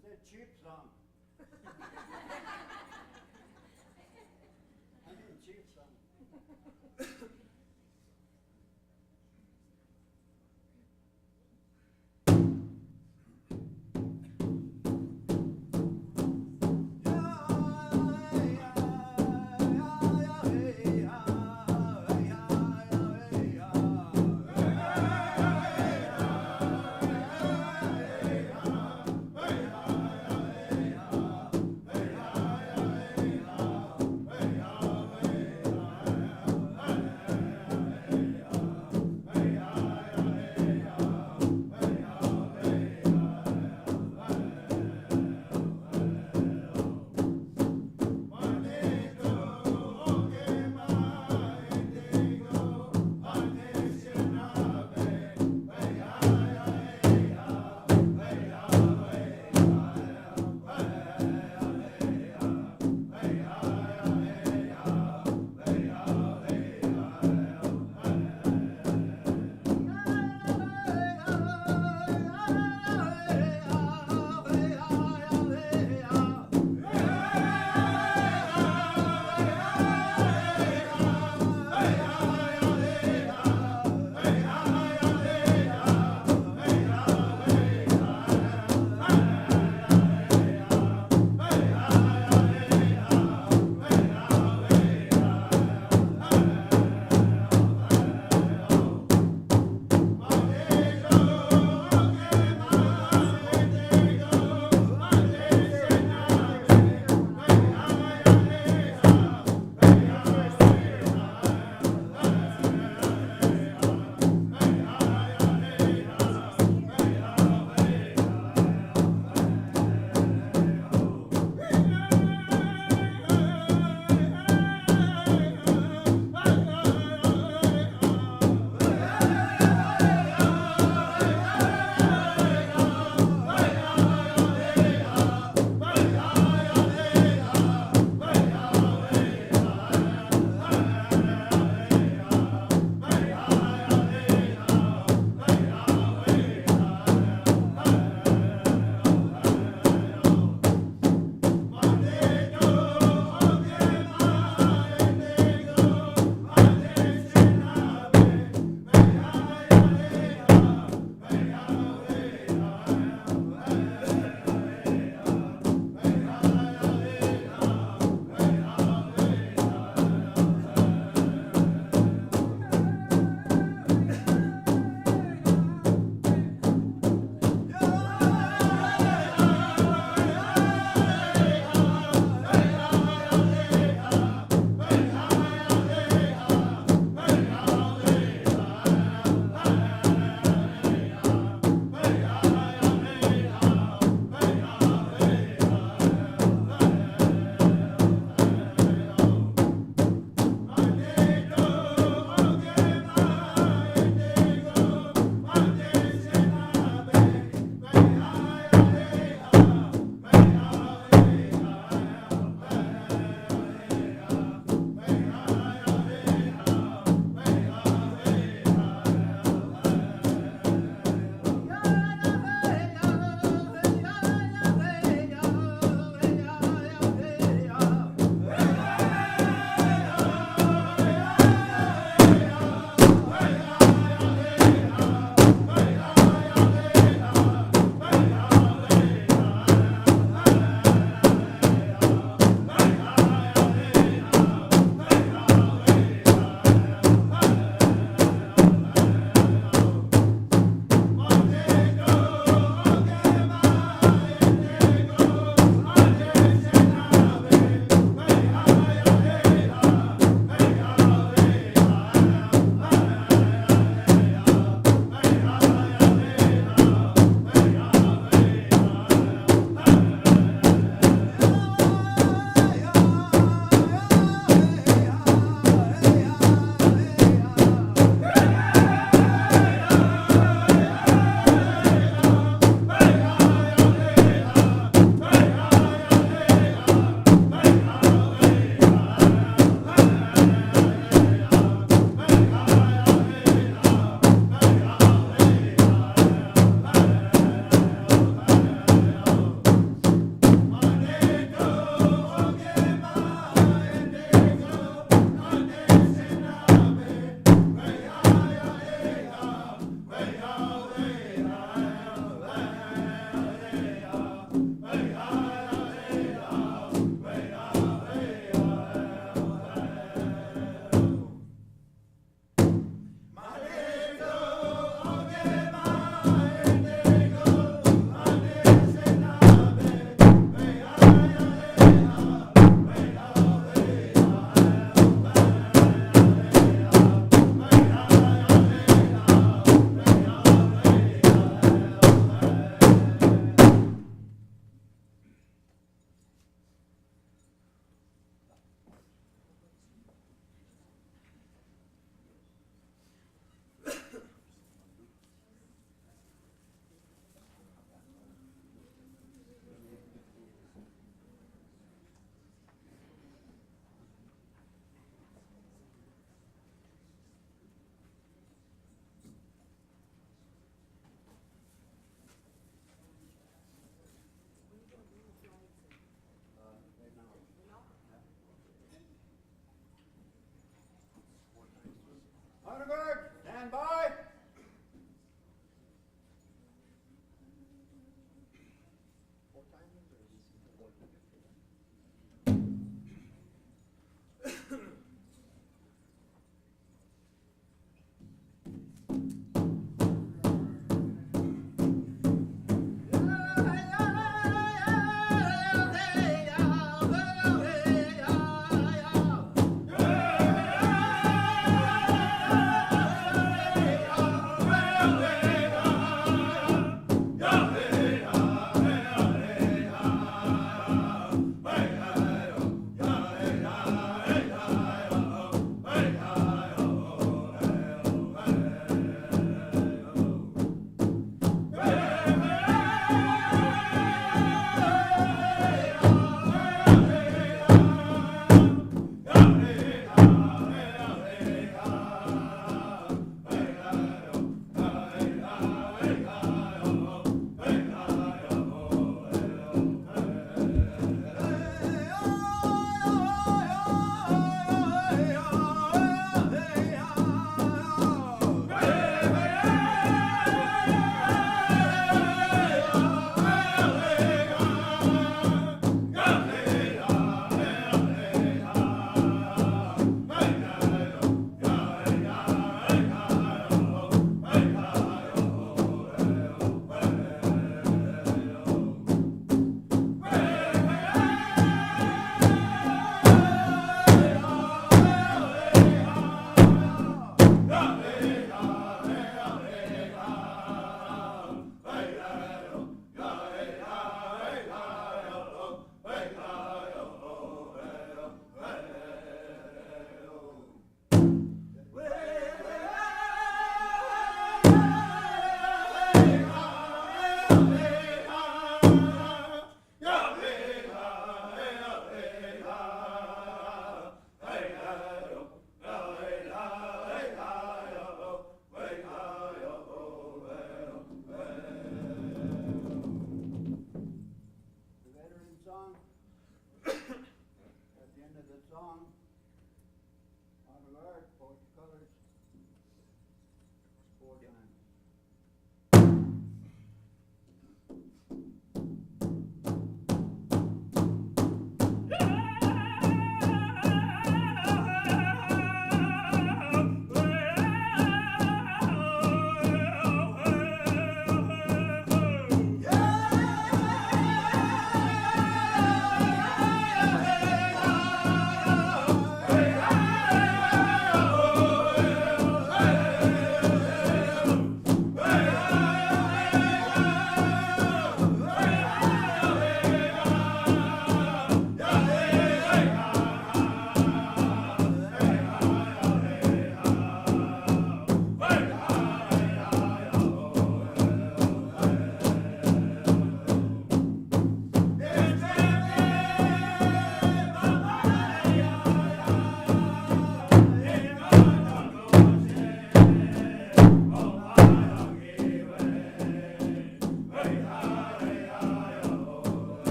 Is that cheap song? I mean cheap song.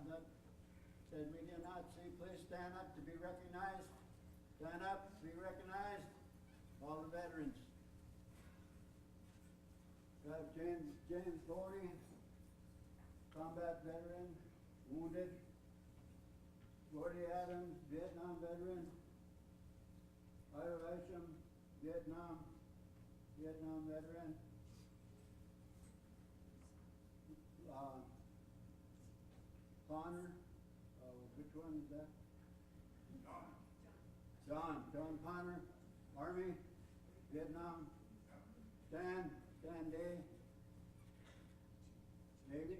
that said we do not see, please stand up to be recognized. Stand up to be recognized. All the veterans. Got James Boney, combat veteran, wounded. Gordy Adams, Vietnam veteran. Ira Isham, Vietnam veteran. Connor, which one is that? John Connor, Army, Vietnam. Stan Day, Navy.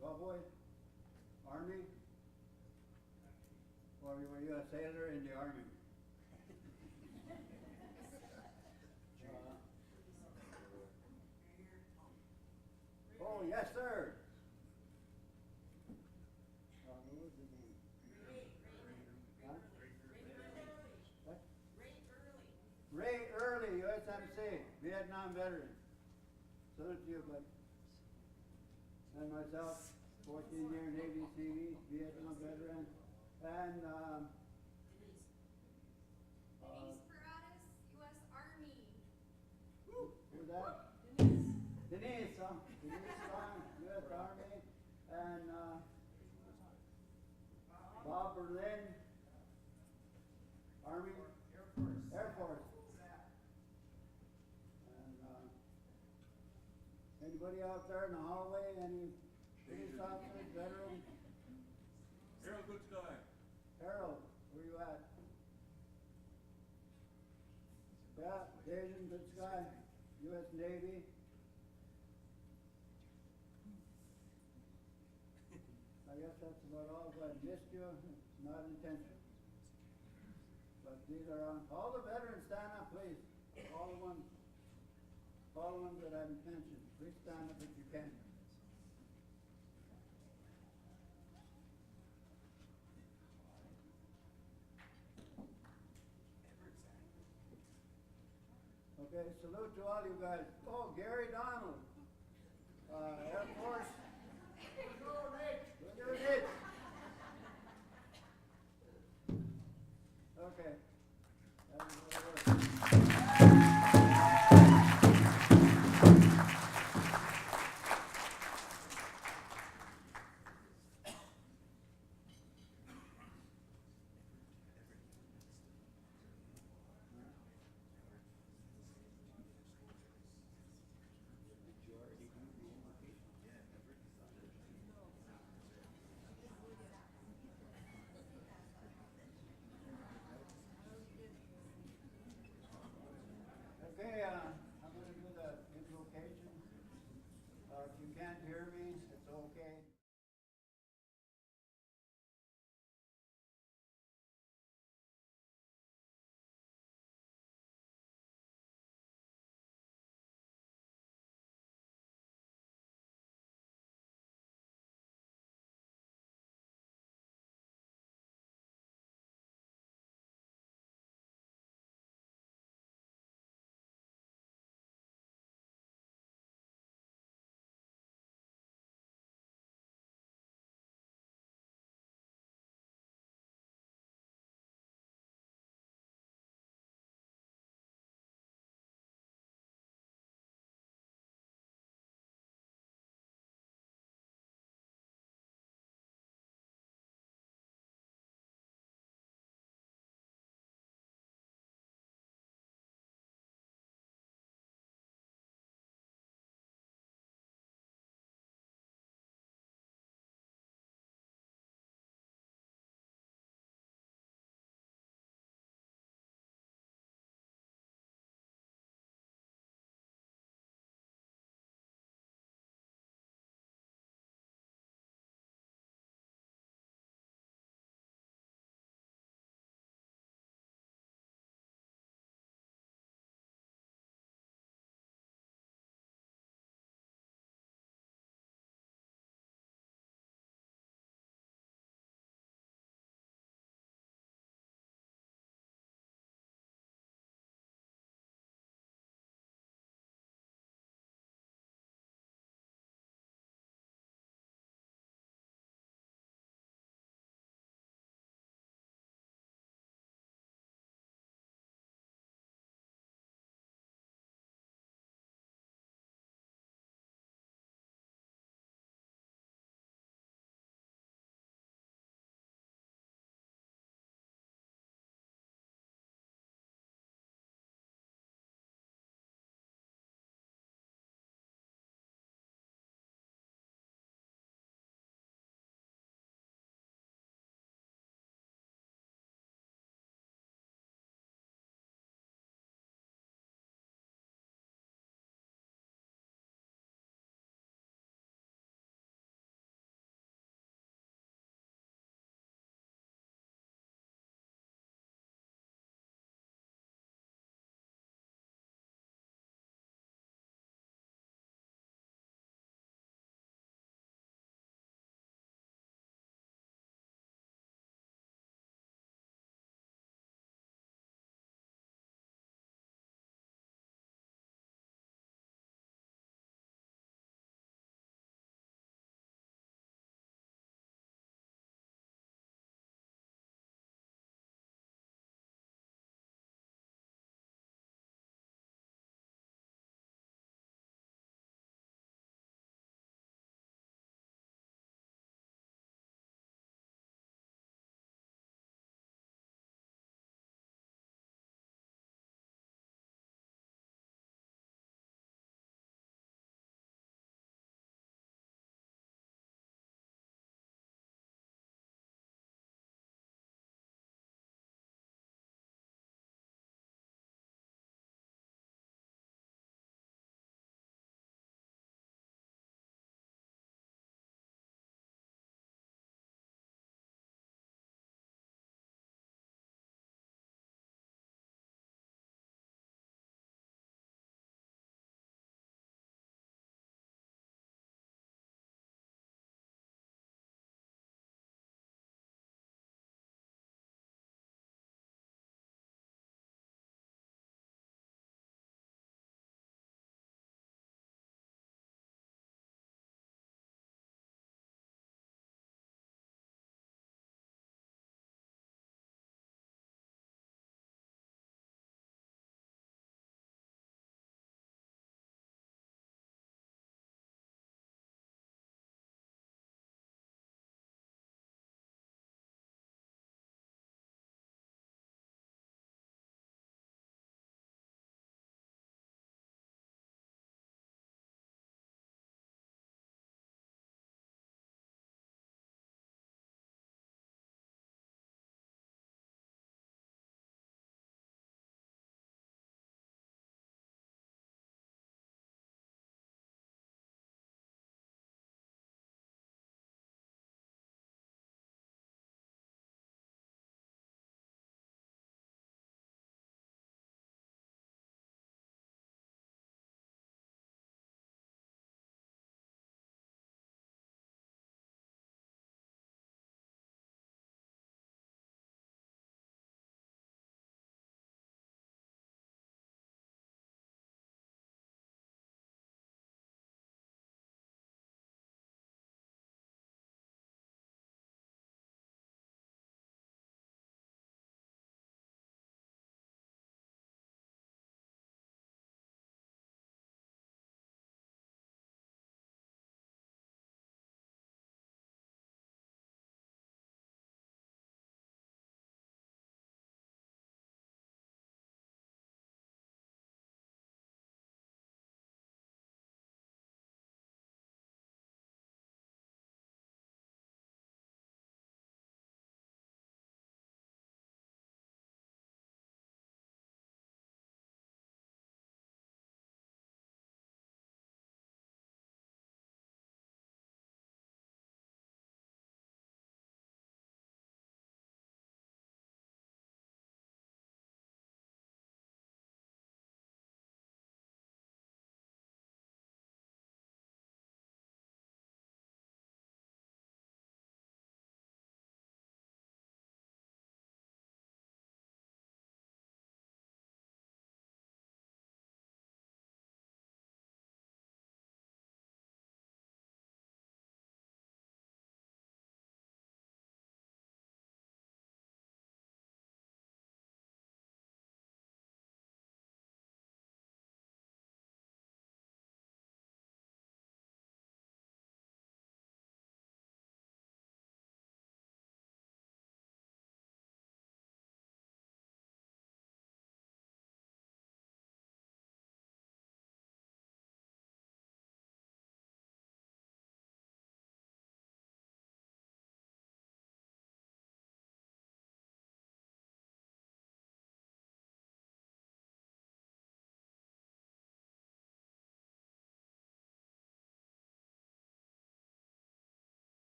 Cowboy, Army. Or were you a sailor in the Army? Oh, yes, sir. What was his name? Huh? What? Ray Early, USMC, Vietnam veteran. Salute to you, buddy. And myself, 14-year Navy Sealy, Vietnam veteran. And Denise Paradas, U.S. Army. who's that? Denise, Strong, U.S. Army. And Bob Berlin, Army. Air Force. And anybody out there in the hallway? Any police officers, veterans? Harold, good guy. Harold, where you at? Yeah, Asian, good guy. U.S. Navy. I guess that's about all. If I missed you, it's not intentional. But these are on. All the veterans, stand up, please. All the ones that I've mentioned. Please stand up if you can. Okay, salute to all you guys. Oh, Gary Donald, Air Force. Look at it. Okay. That was what it was.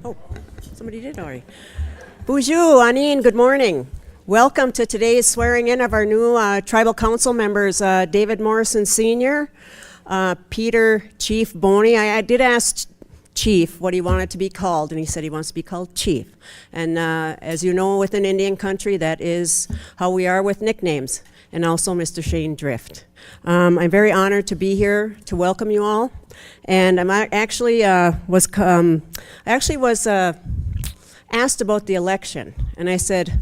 Oh, somebody did already. Bonjour, Anine, good morning. Welcome to today's swearing in of our new tribal council members, David Morrison Sr., Peter Chief Boney. I did ask Chief what he wanted to be called, and he said he wants to be called Chief. And as you know, within Indian country, that is how we are with nicknames, and also Mr. Shane Drift. I'm very honored to be here to welcome you all, and I actually was asked about the election, and I said,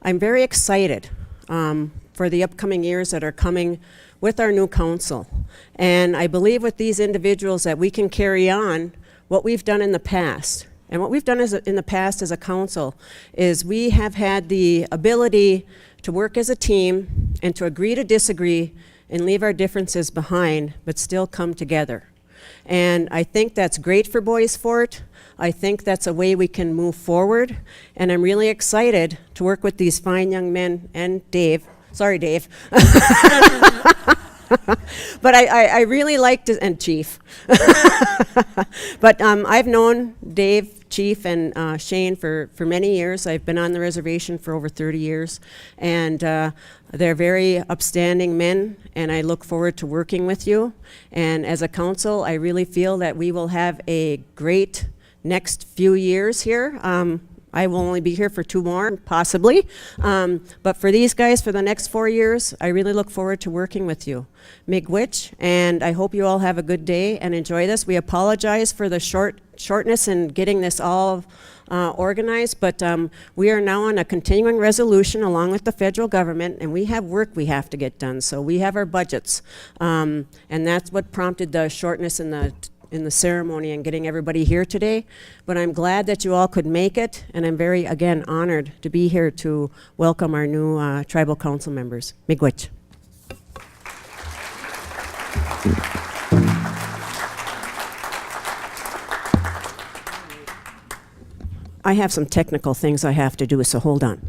I'm very excited for the upcoming years that are coming with our new council. And I believe with these individuals that we can carry on what we've done in the past. And what we've done in the past as a council is we have had the ability to work as a team and to agree to disagree and leave our differences behind, but still come together. And I think that's great for Bois Forte. I think that's a way we can move forward. And I'm really excited to work with these fine young men and Dave. Sorry, Dave. But I really liked it, and Chief. But I've known Dave, Chief, and Shane for many years. I've been on the reservation for over 30 years. And they're very upstanding men, and I look forward to working with you. And as a council, I really feel that we will have a great next few years here. I will only be here for 2 more, possibly. But for these guys, for the next 4 years, I really look forward to working with you. Miigwech, and I hope you all have a good day and enjoy this. We apologize for the shortness in getting this all organized, but we are now on a continuing resolution along with the federal government, and we have work we have to get done. So we have our budgets, and that's what prompted the shortness in the ceremony and getting everybody here today. But I'm glad that you all could make it, and I'm very, again, honored to be here to welcome our new tribal council members. Miigwech. I have some technical things I have to do, so hold on.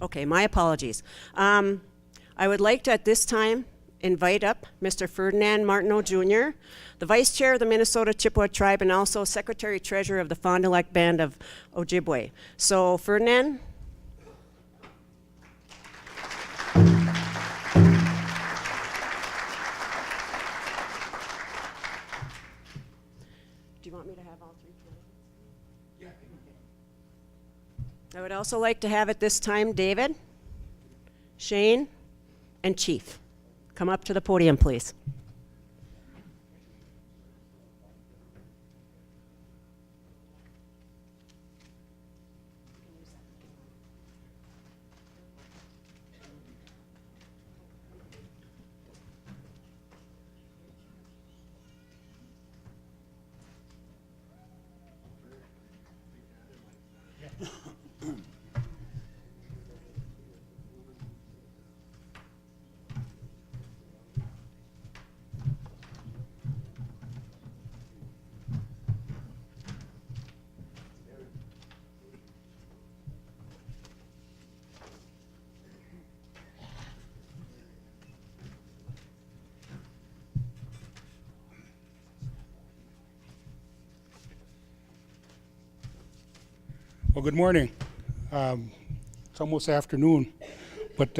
Okay, my apologies. I would like to, at this time, invite up Mr. Ferdinand Martineau Jr., the Vice Chair of the Minnesota Chippewa Tribe and also Secretary-Treasurer of the Fond du Lac Band of Ojibwe. So, Ferdinand. Do you want me to have all 3 candidates? Yeah. I would also like to have at this time David, Shane, and Chief. Come up to the podium, please. Well, good morning. It's almost afternoon, but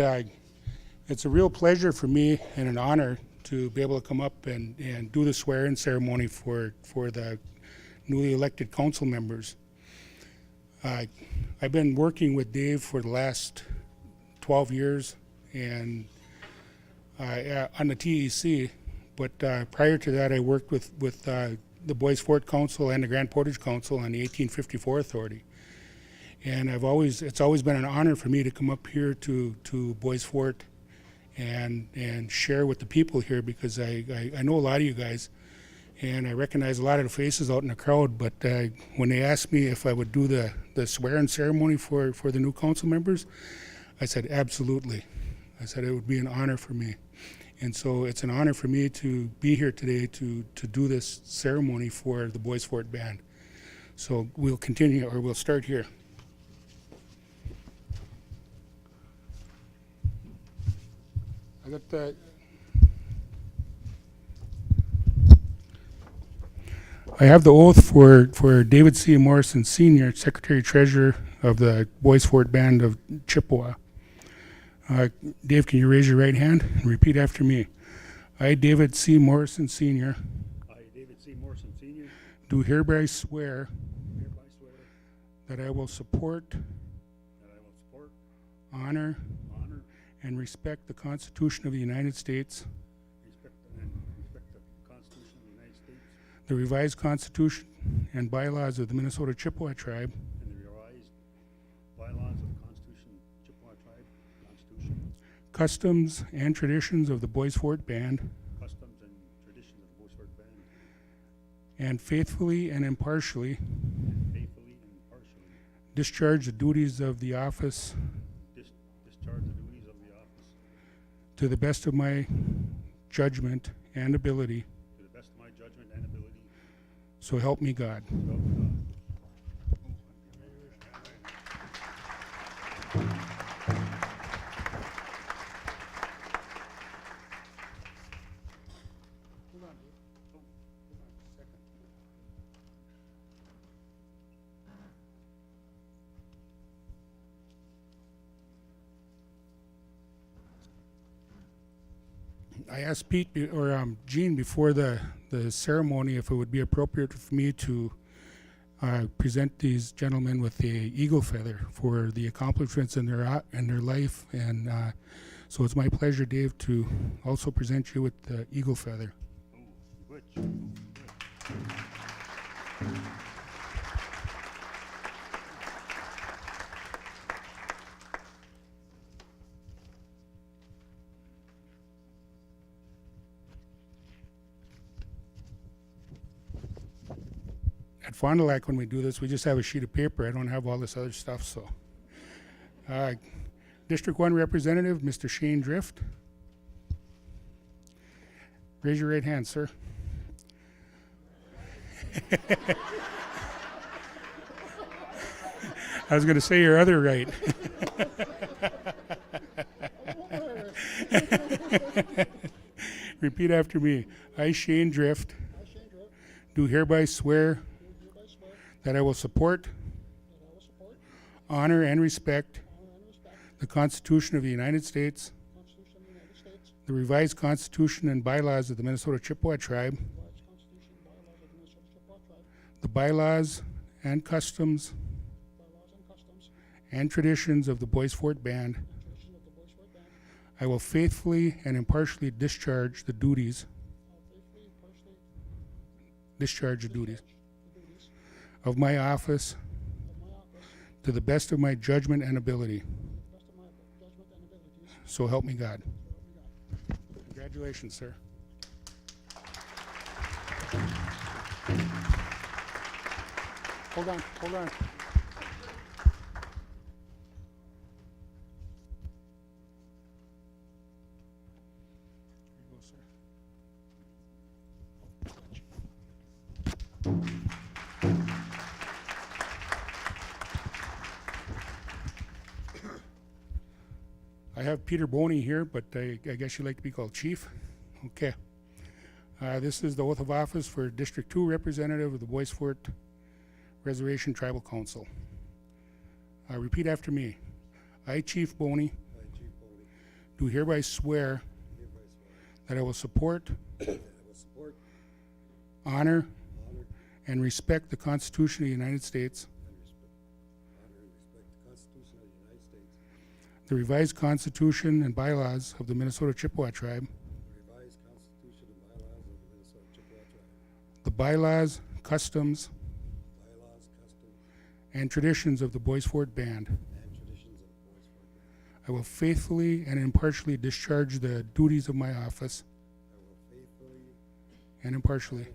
it's a real pleasure for me and an honor to be able to come up and do the swearing ceremony for the newly elected council members. I've been working with Dave for the last 12 years and on the TEC, but prior to that I worked with the Bois Forte Council and the Grand Portage Council on the 1854 Authority. And it's always been an honor for me to come up here to Bois Forte and share with the people here, because I know a lot of you guys, And I recognize a lot of the faces out in the crowd, but when they asked me if I would do the swearing ceremony for the new council members, I said absolutely. I said it would be an honor for me. And so it's an honor for me to be here today to do this ceremony for the Bois Forte Band. So we'll continue, or we'll start here. I got that. I have the oath for David C. Morrison Sr., Secretary Treasurer of the Bois Forte Band of Chippewa. Dave, can you raise your right hand and repeat after me? I, David C. Morrison Sr., I, David C. Morrison Sr., do hereby swear hereby swear that I will support, that I will support, honor, honor, and respect the Constitution of the United States, respect the Constitution of the United States, the revised Constitution and bylaws of the Minnesota Chippewa Tribe, and the revised bylaws of the Constitution, Chippewa Tribe, Constitution, customs and traditions of the Bois Forte Band, customs and traditions of the Bois Forte Band, and faithfully and impartially and faithfully and impartially discharge the duties of the office discharge the duties of the office to the best of my judgment and ability, to the best of my judgment and ability, so help me God. so help me God. I asked Pete or Gene before the ceremony if it would be appropriate for me to present these gentlemen with the eagle feather for the accomplishments in their life, and so it's my pleasure, Dave, to also present you with the eagle feather. Which? At Fond du Lac, when we do this, we just have a sheet of paper. I don't have all this other stuff, so. District 1 Representative, Mr. Shane Drift. Raise your right hand, sir. I was going to say your other right. Repeat after me. I, Shane Drift, do hereby swear that I will support, honor, and respect the Constitution of the United States, the revised Constitution and bylaws of the Minnesota Chippewa Tribe, the bylaws and customs and traditions of the Bois Forte Band. I will faithfully and impartially discharge the duties of my office to the best of my judgment and ability. So help me God. Congratulations, sir. Hold on. Here you go, sir. I have Peter Boney here, but I guess you'd like to be called Chief. Okay. This is the oath of office for District 2 Representative of the Bois Forte Reservation Tribal Council. Repeat after me. I, Chief Boney, do hereby swear that I will support, honor, and respect the Constitution of the United States, the revised Constitution and bylaws of the Minnesota Chippewa Tribe, the bylaws, customs, and traditions of the Bois Forte Band. I will faithfully and impartially discharge the duties of my office and impartially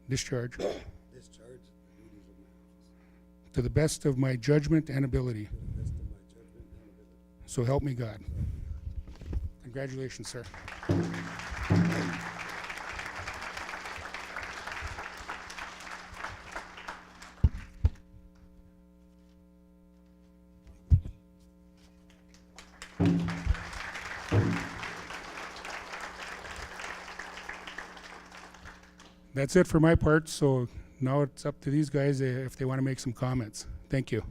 discharge discharge the duties of my office to the best of my judgment and ability. to the best of my judgment and ability. So help me God. Congratulations, sir. That's it for my part, so now it's up to these guys if they want to make some comments. Thank you.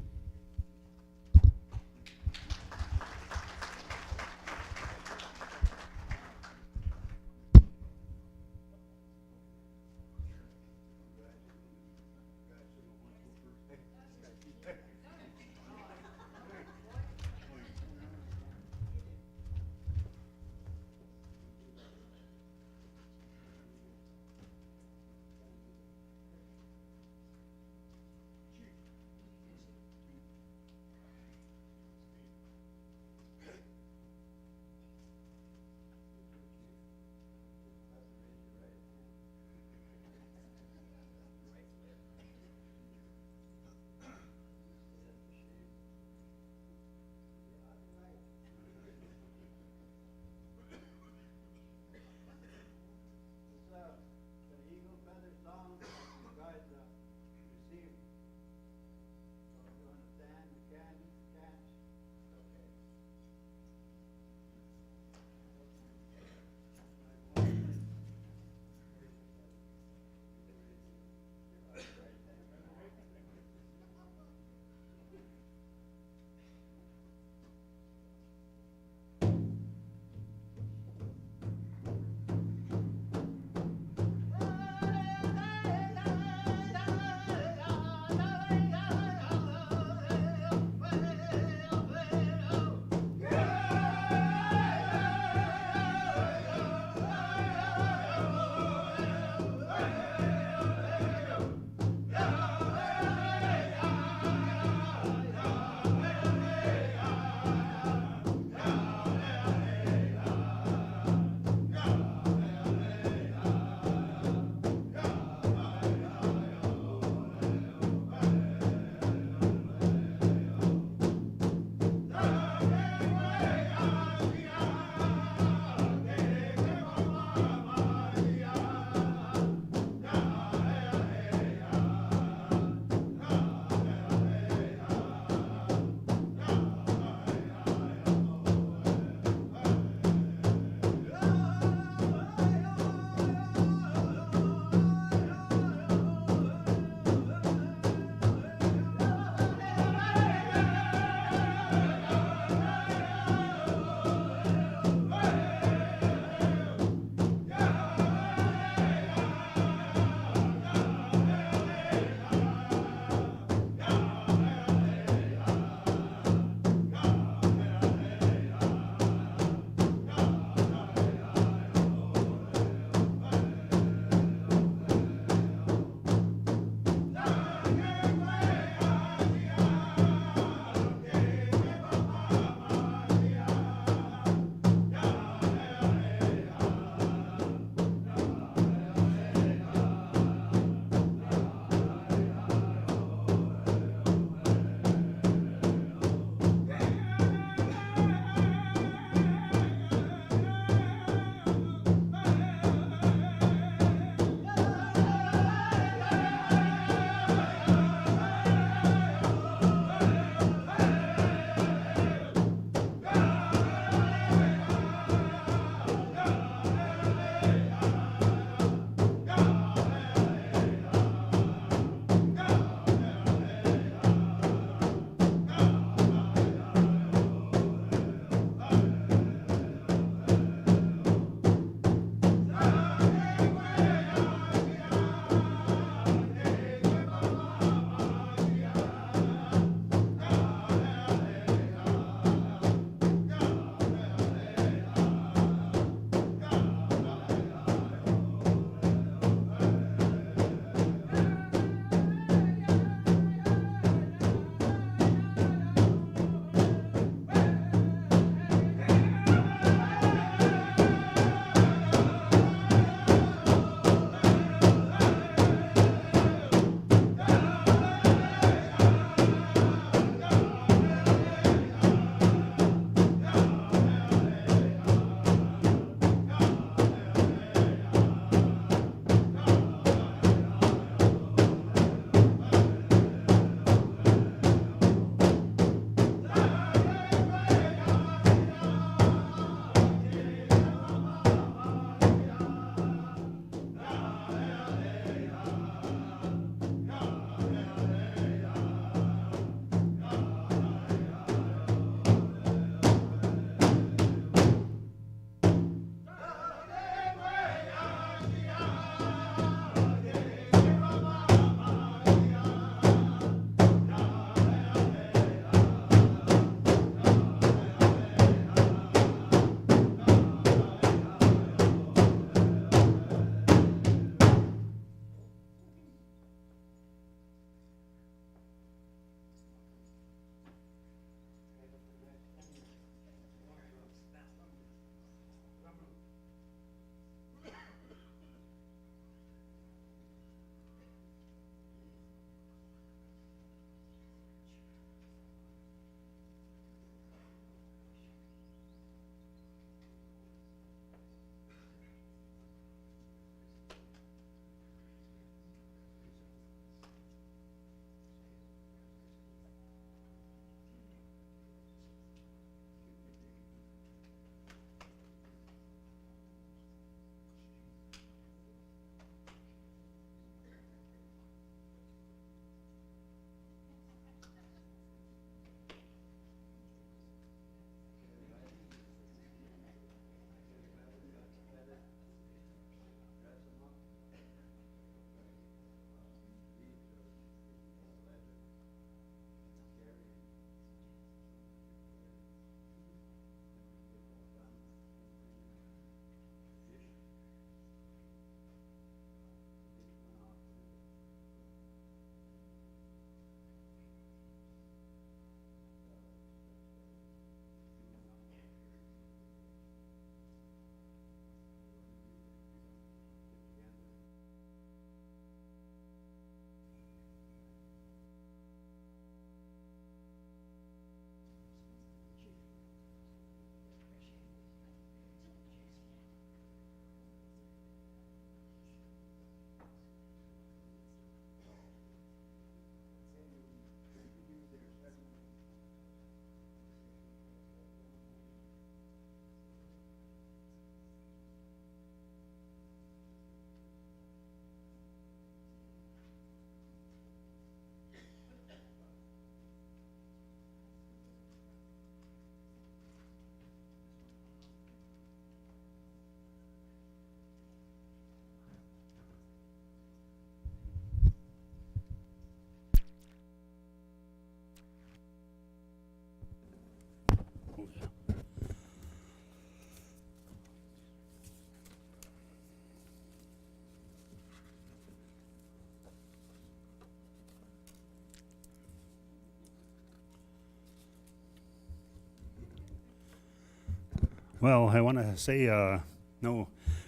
Well, I want to say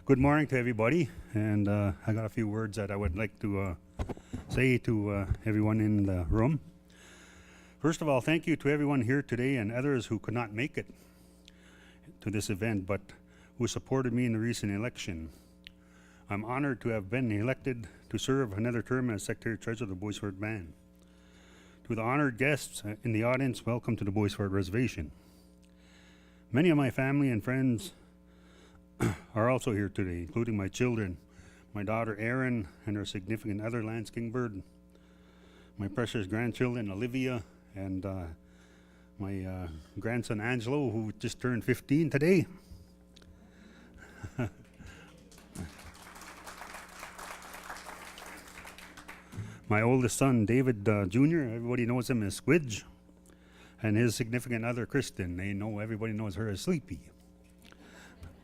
good morning to everybody, and I got a few words that I would like to say to everyone in the room. First of all, thank you to everyone here today and others who could not make it to this event, but who supported me in the recent election. I'm honored to have been elected to serve another term as Secretary Treasurer of the Bois Forte Band. To the honored guests in the audience, welcome to the Bois Forte Reservation. Many of my family and friends are also here today, including my children, my daughter Erin and her significant other, Lance Kingbird, my precious grandchildren Olivia, and my grandson Angelo, who just turned 15 today. My oldest son, David Jr., everybody knows him as Squidge, and his significant other, Kristen. Everybody knows her as Sleepy.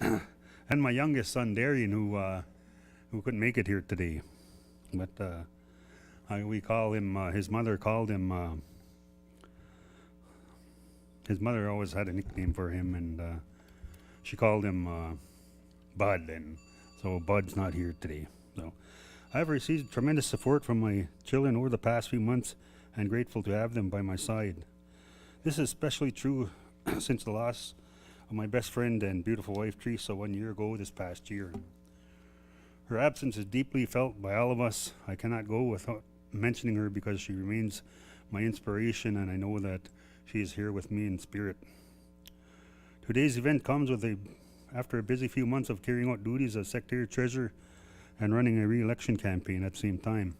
And my youngest son, Darian, who couldn't make it here today. But we call him, his mother called him, his mother always had a nickname for him, and she called him Bud, and so Bud's not here today. So I've received tremendous support from my children over the past few months, and grateful to have them by my side. This is especially true since the loss of my best friend and beautiful wife Teresa 1 year ago this past year. Her absence is deeply felt by all of us. I cannot go without mentioning her because she remains my inspiration, and I know that she is here with me in spirit. Today's event comes after a busy few months of carrying out duties as Secretary Treasurer and running a re-election campaign at the same time.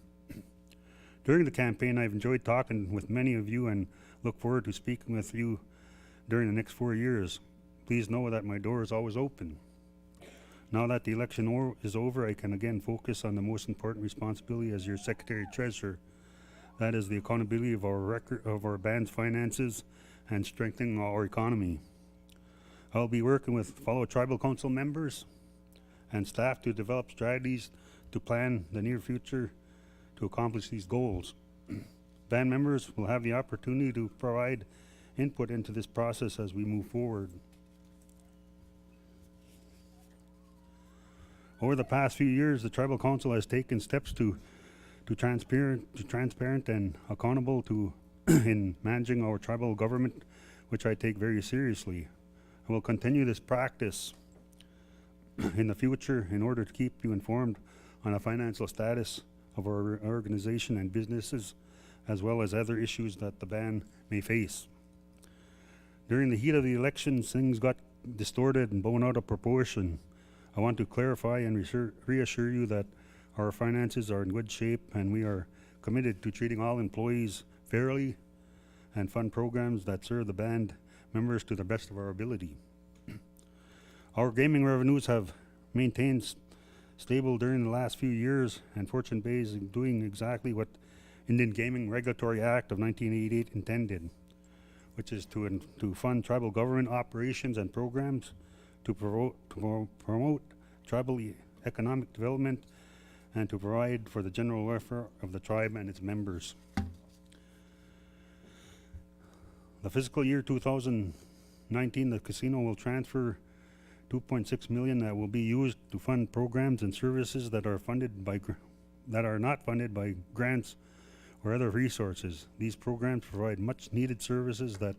During the campaign, I've enjoyed talking with many of you and look forward to speaking with you during the next 4 years. Please know that my door is always open. Now that the election is over, I can again focus on the most important responsibility as your Secretary Treasurer. That is the accountability of our band's finances and strengthening our economy. I'll be working with fellow Tribal Council members and staff to develop strategies to plan the near future to accomplish these goals. Band members will have the opportunity to provide input into this process as we move forward. Over the past few years, the Tribal Council has taken steps to transparent and accountable in managing our tribal government, which I take very seriously. I will continue this practice in the future in order to keep you informed on the financial status of our organization and businesses, as well as other issues that the band may face. During the heat of the elections, things got distorted and blown out of proportion. I want to clarify and reassure you that our finances are in good shape, and we are committed to treating all employees fairly and fund programs that serve the band members to the best of our ability. Our gaming revenues have maintained stable during the last few years, and Fortune Bay is doing exactly what Indian Gaming Regulatory Act of 1988 intended, which is to fund tribal government operations and programs to promote tribal economic development and to provide for the general welfare of the tribe and its members. The fiscal year 2019, the casino will transfer $2.6 million that will be used to fund programs and services that are not funded by grants or other resources. These programs provide much needed services that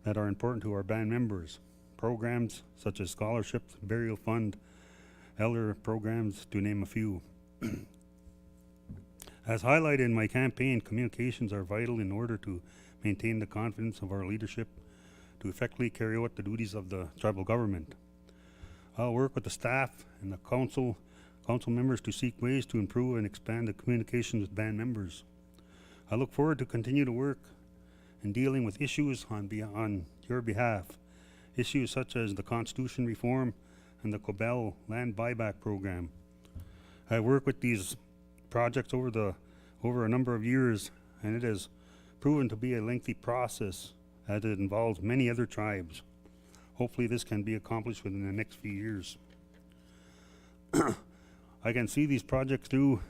are important to our band members. Programs such as scholarships, burial fund, elder programs, to name a few. As highlighted in my campaign, communications are vital in order to maintain the confidence of our leadership to effectively carry out the duties of the tribal government. I'll work with the staff and the council members to seek ways to improve and expand the communications with band members. I look forward to continue to work in dealing with issues on your behalf, issues such as the Constitution reform and the Cobell land buyback program. I worked with these projects over a number of years, and it has proven to be a lengthy process as it involves many other tribes. Hopefully this can be accomplished within the next few years. I can see these projects through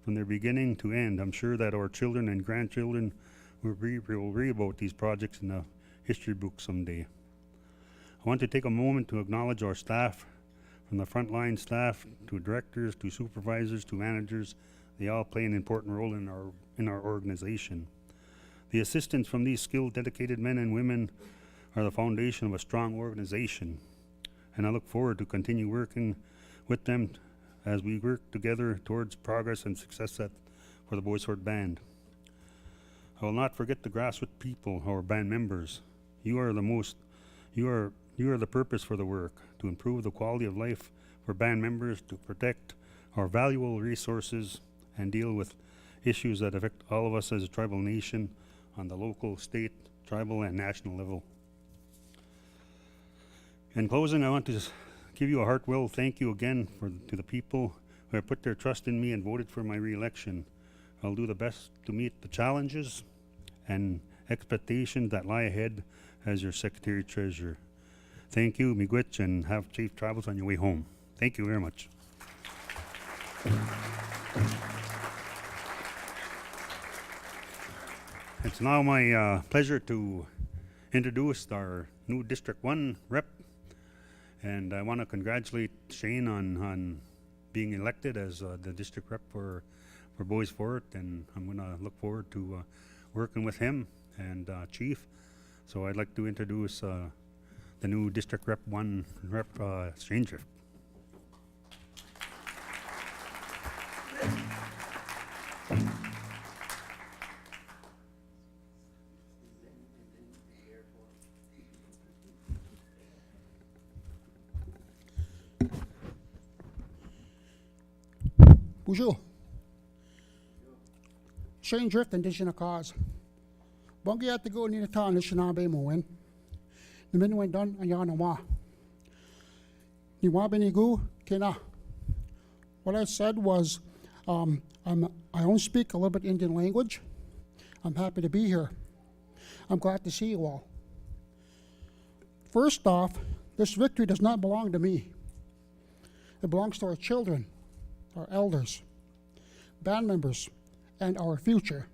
from their beginning to end. I'm sure that our children and grandchildren will read about these projects in the history book someday. I want to take a moment to acknowledge our staff, from the frontline staff to directors to supervisors to managers. They all play an important role in our organization. The assistance from these skilled, dedicated men and women are the foundation of a strong organization, and I look forward to continue working with them as we work together towards progress and success for the Bois Forte Band. I will not forget the grassroots people, our band members. You are the purpose for the work, to improve the quality of life for band members, to protect our valuable resources, and deal with issues that affect all of us as a tribal nation on the local, state, tribal, and national level. In closing, I want to give you a heartfelt thank you again to the people who have put their trust in me and voted for my re-election. I'll do the best to meet the challenges and expectations that lie ahead as your Secretary-Treasurer. Thank you, miigwech, and have safe travels on your way home. Thank you very much. It's now my pleasure to introduce our new District 1 rep, and I want to congratulate Shane on being elected as the district rep for Bois Forte, and I'm going to look forward to working with him and Chief. So I'd like to introduce the new District Rep 1 rep, Shane Drift. Bonjour. Shane Drift and Indigenous Cause. Bungi at the go near the town, the Shinabe Moen. The men went done and Yanama. Ni wabini gu kena. What I said was, I only speak a little bit Indian language. I'm happy to be here. I'm glad to see you all. First off, this victory does not belong to me. It belongs to our children, our elders, band members, and our future.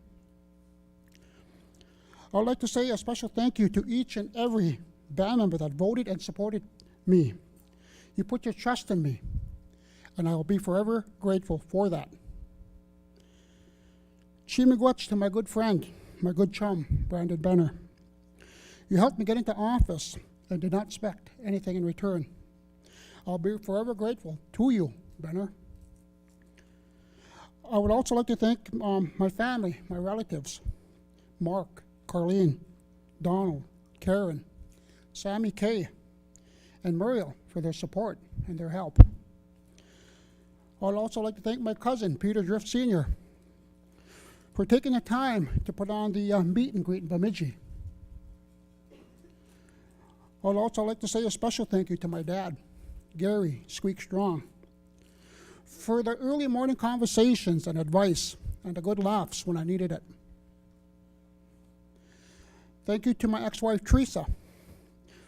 I would like to say a special thank you to each and every band member that voted and supported me. You put your trust in me, and I will be forever grateful for that. Chimigwach to my good friend, my good chum, Brandon Benner. You helped me get into office and did not expect anything in return. I'll be forever grateful to you, Benner. I would also like to thank my family, my relatives, Mark, Carlene, Donald, Karen, Sammy Kay, and Muriel for their support and their help. I would also like to thank my cousin, Peter Drift Sr., for taking the time to put on the meet and greet in Bemidji. I would also like to say a special thank you to my dad, Gary Squeak Strong, for the early morning conversations and advice and the good laughs when I needed it. Thank you to my ex-wife, Teresa,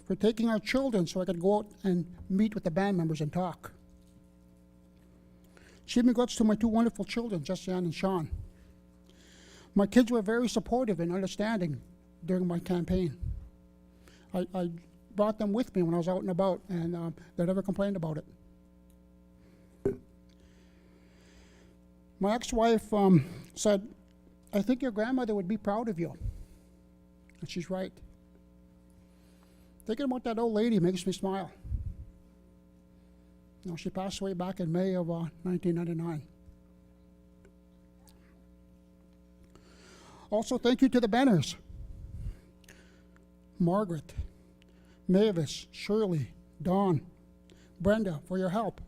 for taking our children so I could go out and meet with the band members and talk. Chimigwats to my two wonderful children, Jessiane and Sean. My kids were very supportive and understanding during my campaign. I brought them with me when I was out and about, and they never complained about it. My ex-wife said, I think your grandmother would be proud of you. And she's right. Thinking about that old lady makes me smile. You know, she passed away back in May of 1999. Also, thank you to the Benners. Margaret, Mavis, Shirley, Dawn, Brenda, for your help.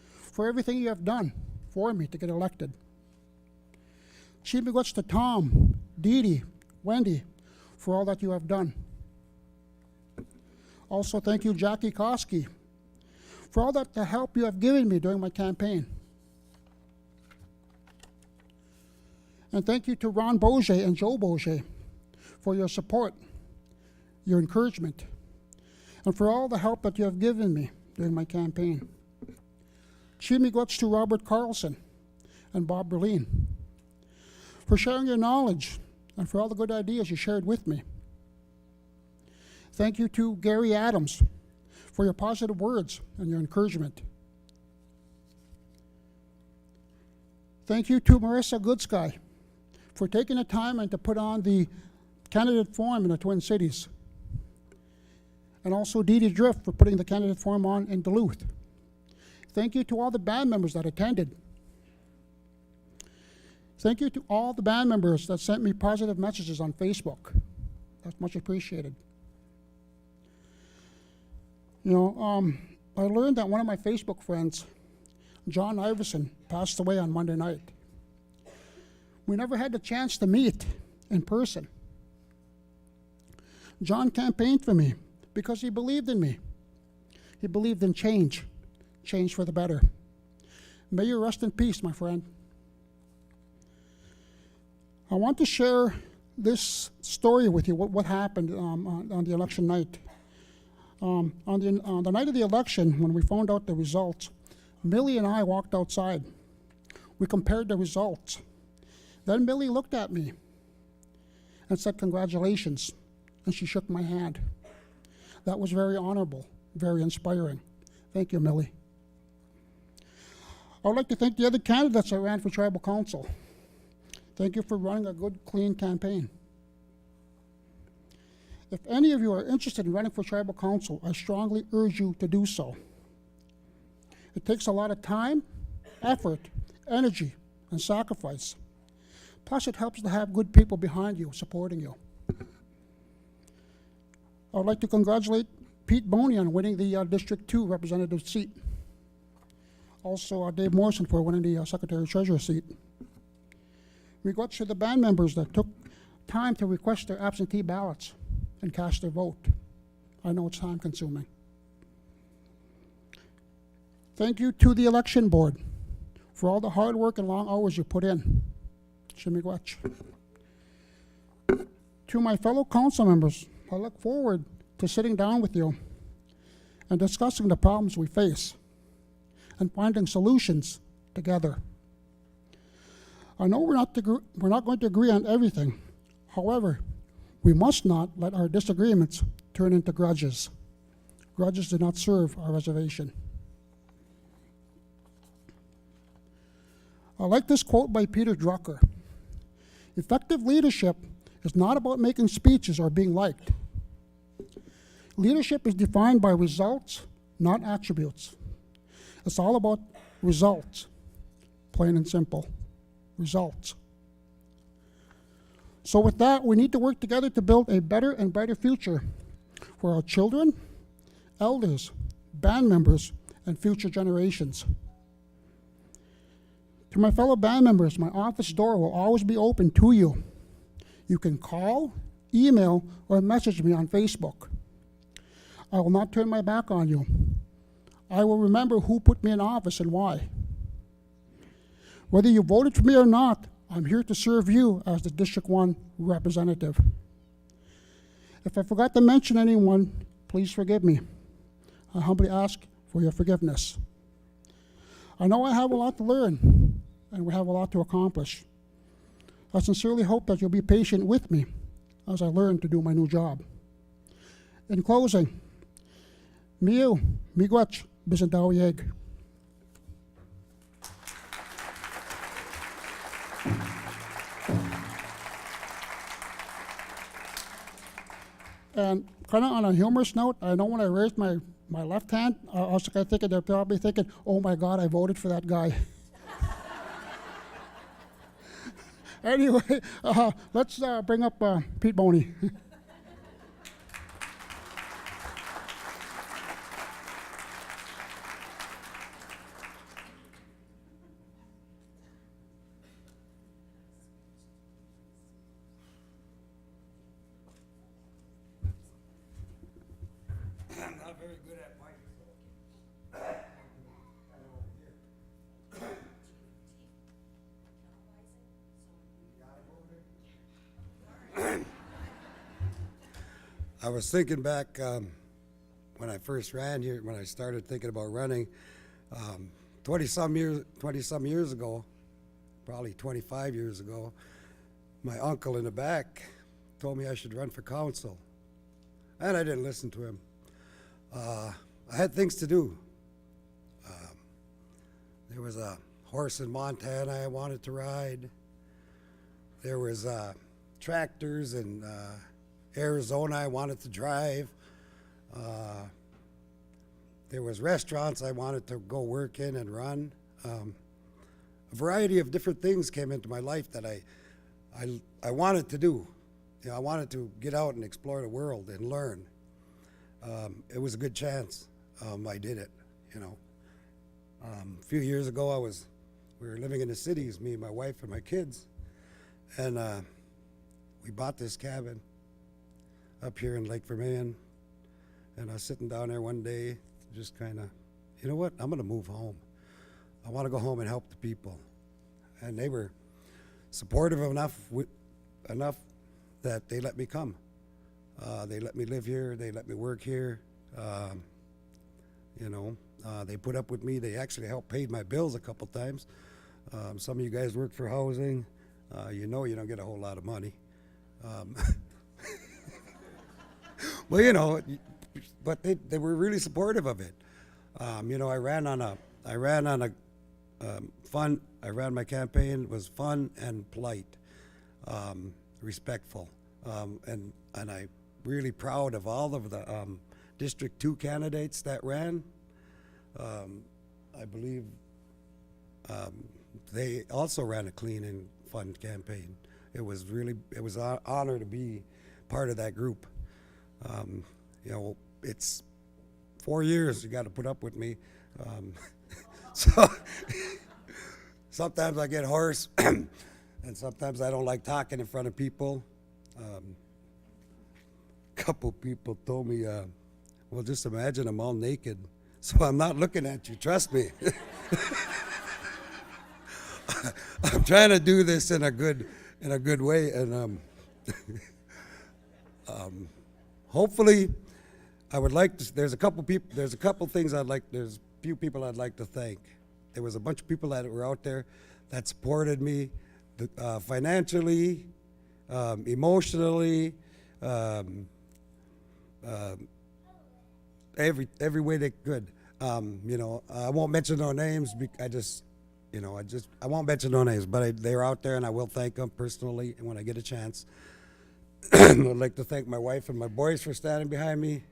For everything you have done for me to get elected. Chimigwats to Tom, Dee Dee, Wendy, for all that you have done. Also, thank you, Jackie Koski, for all that the help you have given me during my campaign. And thank you to Ron Bourget and Joe Bourget for your support, your encouragement, and for all the help that you have given me during my campaign. Chimigwats to Robert Carlson and Bob Berlin for sharing your knowledge and for all the good ideas you shared with me. Thank you to Gary Adams for your positive words and your encouragement. Thank you to Marissa Goodsky for taking the time and to put on the candidate forum in the Twin Cities. And also Dee Dee Drift for putting the candidate forum on in Duluth. Thank you to all the band members that attended. Thank you to all the band members that sent me positive messages on Facebook. That's much appreciated. You know, I learned that one of my Facebook friends, John Iverson, passed away on Monday night. We never had the chance to meet in person. John campaigned for me because he believed in me. He believed in change for the better. May you rest in peace, my friend. I want to share this story with you, what happened on the election night. On the night of the election, when we found out the results, Millie and I walked outside. We compared the results. Then Millie looked at me and said, "Congratulations," and she shook my hand. That was very honorable, very inspiring. Thank you, Millie. I would like to thank the other candidates that ran for tribal council. Thank you for running a good, clean campaign. If any of you are interested in running for tribal council, I strongly urge you to do so. It takes a lot of time, effort, energy, and sacrifice. Plus, it helps to have good people behind you, supporting you. I would like to congratulate Pete Boney on winning the District 2 representative seat. Also, Dave Morrison for winning the Secretary-Treasurer seat. Regrets to the band members that took time to request their absentee ballots and cast their vote. I know it's time-consuming. Thank you to the election board for all the hard work and long hours you put in. Shimigwach. To my fellow council members, I look forward to sitting down with you and discussing the problems we face and finding solutions together. I know we're not going to agree on everything. However, we must not let our disagreements turn into grudges. Grudges do not serve our reservation. I like this quote by Peter Drucker. Effective leadership is not about making speeches or being liked. Leadership is defined by results, not attributes. It's all about results, plain and simple. Results. So with that, we need to work together to build a better and brighter future for our children, elders, band members, and future generations. To my fellow band members, my office door will always be open to you. You can call, email, or message me on Facebook. I will not turn my back on you. I will remember who put me in office and why. Whether you voted for me or not, I'm here to serve you as the District 1 representative. If I forgot to mention anyone, please forgive me. I humbly ask for your forgiveness. I know I have a lot to learn, and we have a lot to accomplish. I sincerely hope that you'll be patient with me as I learn to do my new job. In closing, miigwech, bisintawiyeg. And kind of on a humorous note, I know when I raised my left hand, I was kind of thinking, they're probably thinking, oh my God, I voted for that guy. Anyway, let's bring up Pete Boney. I'm not very good at mic. I was thinking back when I first ran here, when I started thinking about running, 20-some years ago, probably 25 years ago, my uncle in the back told me I should run for council. and I didn't listen to him. I had things to do. There was a horse in Montana I wanted to ride. There was tractors in Arizona I wanted to drive. There was restaurants I wanted to go work in and run. A variety of different things came into my life that I wanted to do. You know, I wanted to get out and explore the world and learn. It was a good chance. I did it, you know. A few years ago, we were living in the cities, me and my wife and my kids, and we bought this cabin up here in Lake Vermilion. And I was sitting down there one day, just kind of, you know what? I'm going to move home. I want to go home and help the people. And they were supportive enough that they let me come. They let me live here. They let me work here. You know, they put up with me. They actually helped pay my bills a couple times. Some of you guys work for housing. You know you don't get a whole lot of money. Well, you know, but they were really supportive of it. You know, I ran my campaign. It was fun and polite, respectful, and I'm really proud of all of the District 2 candidates that ran. I believe they also ran a clean and fun campaign. It was an honor to be part of that group. You know, it's 4 years you got to put up with me. So sometimes I get hoarse, and sometimes I don't like talking in front of people. Couple people told me, well, just imagine I'm all naked, so I'm not looking at you, trust me. I'm trying to do this in a good way, and hopefully, I would like to. There's a couple things there's a few people I'd like to thank. There was a bunch of people that were out there that supported me financially, emotionally, every way they could. You know, I won't mention no names. I won't mention no names, but they're out there, and I will thank them personally when I get a chance. I'd like to thank my wife and my boys for standing behind me.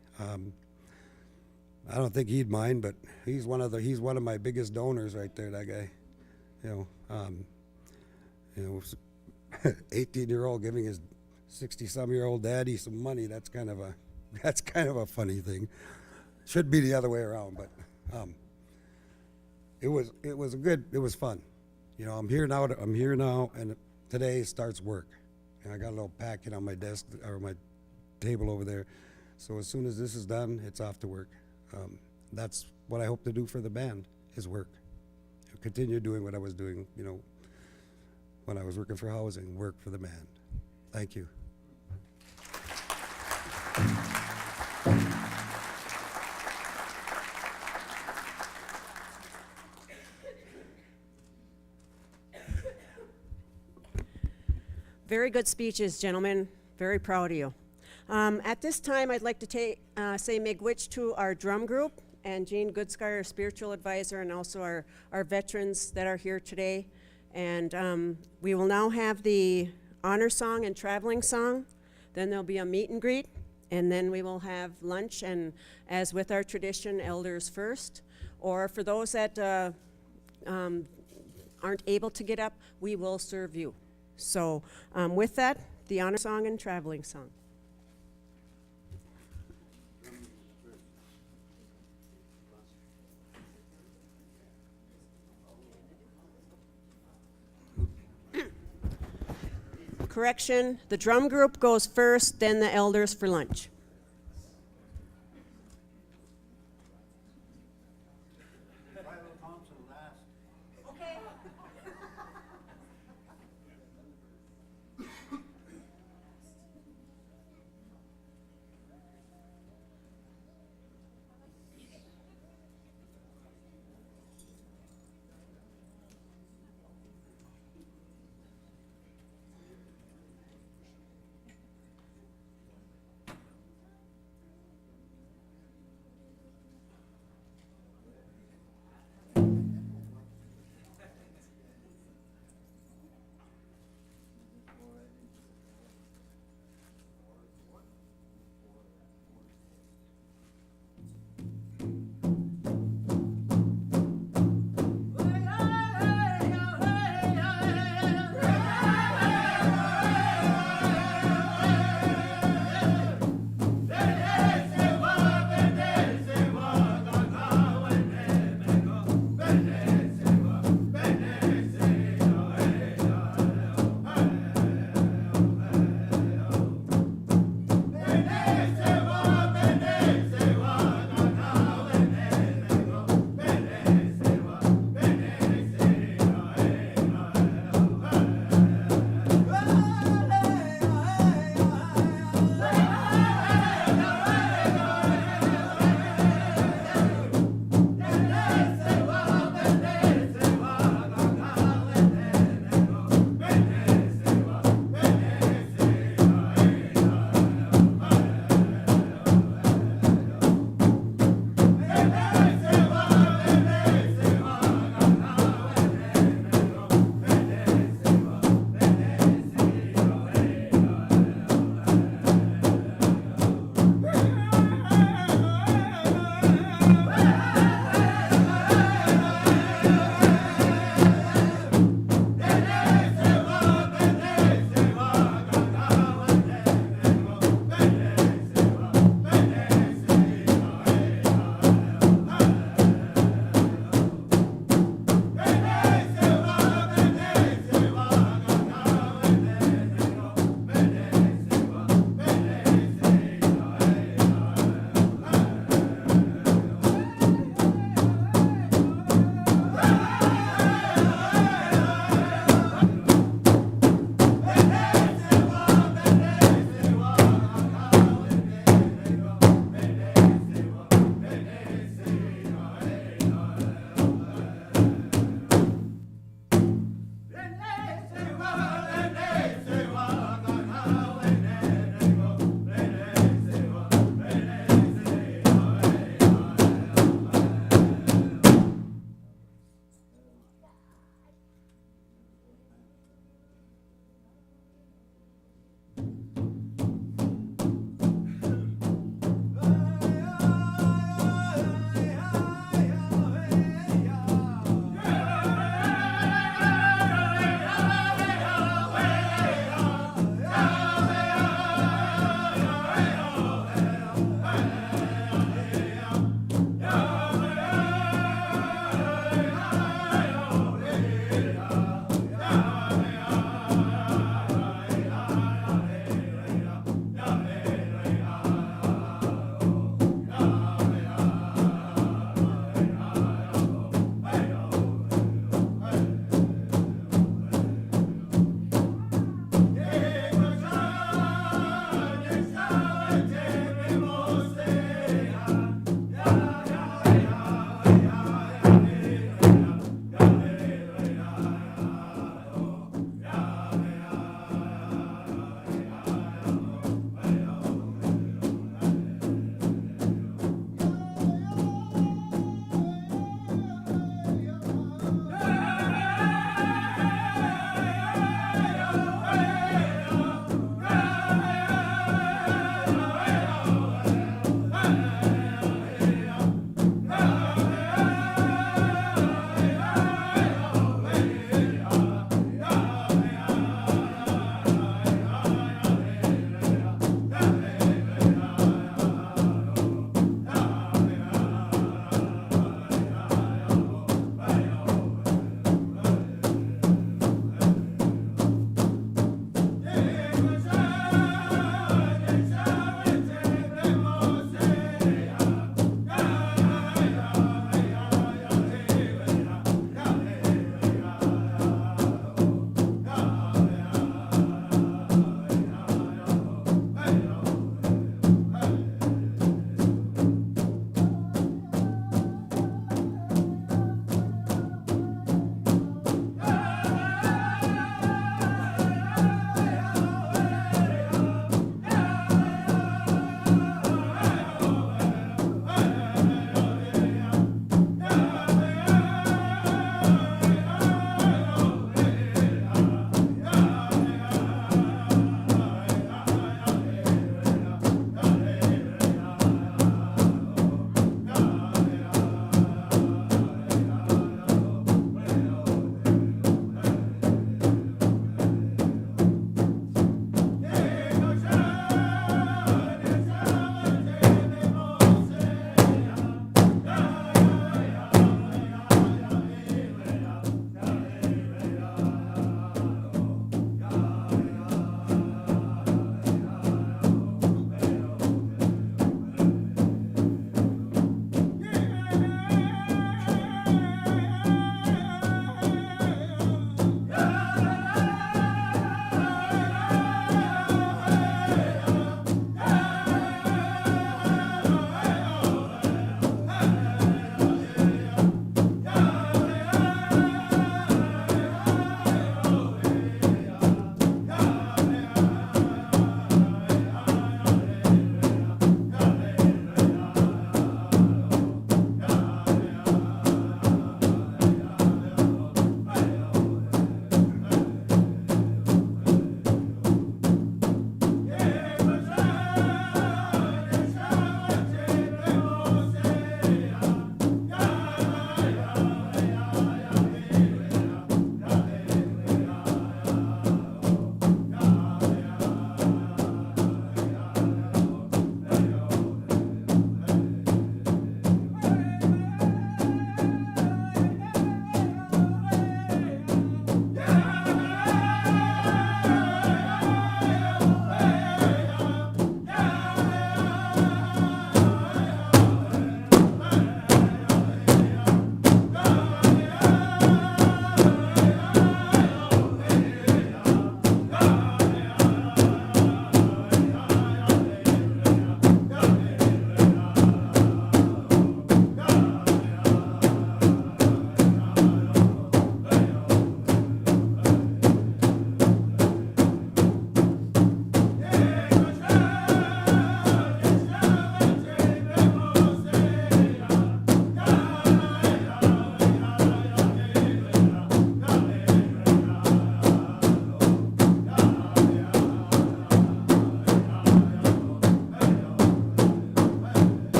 I don't think he'd mind, but he's one of my biggest donors right there. That guy, you know, 18-year-old giving his 60-some-year-old daddy some money. That's kind of a funny thing. Should be the other way around, but it was fun. You know, I'm here now, and today starts work. And I got a little packet on my desk or my table over there. So as soon as this is done, it's off to work. That's what I hope to do for the band, is work. Continue doing what I was doing, you know, when I was working for housing, work for the band. Thank you. Very good speeches, gentlemen. Very proud of you. At this time, I'd like to say miigwech to our drum group and Jane Goodsky, our spiritual advisor, and also our veterans that are here today. And we will now have the honor song and traveling song. Then there'll be a meet and greet, and then we will have lunch, and as with our tradition, elders first. Or for those that aren't able to get up, we will serve you. So with that, the honor song and traveling song. Correction, the drum group goes first, then the elders for lunch.